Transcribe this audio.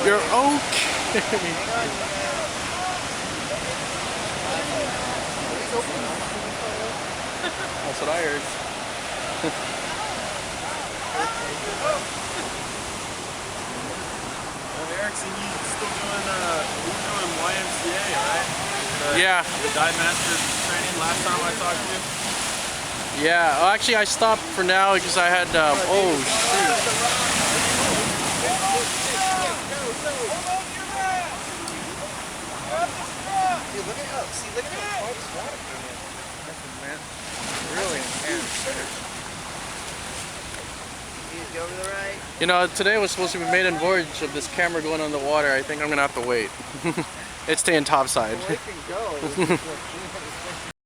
You're okay. That's what I heard. Erickson, you still doing YMCA, right? Yeah. The dive master training last time I talked to you? Yeah. Well, actually, I stopped for now because I had. Oh shoot. Dude, look at how far this water came in. Man, really intense. Go over the right. You know, today was supposed to be maiden voyage of this camera going on the water. I think I'm gonna have to wait. It's staying topside. Well, it can go.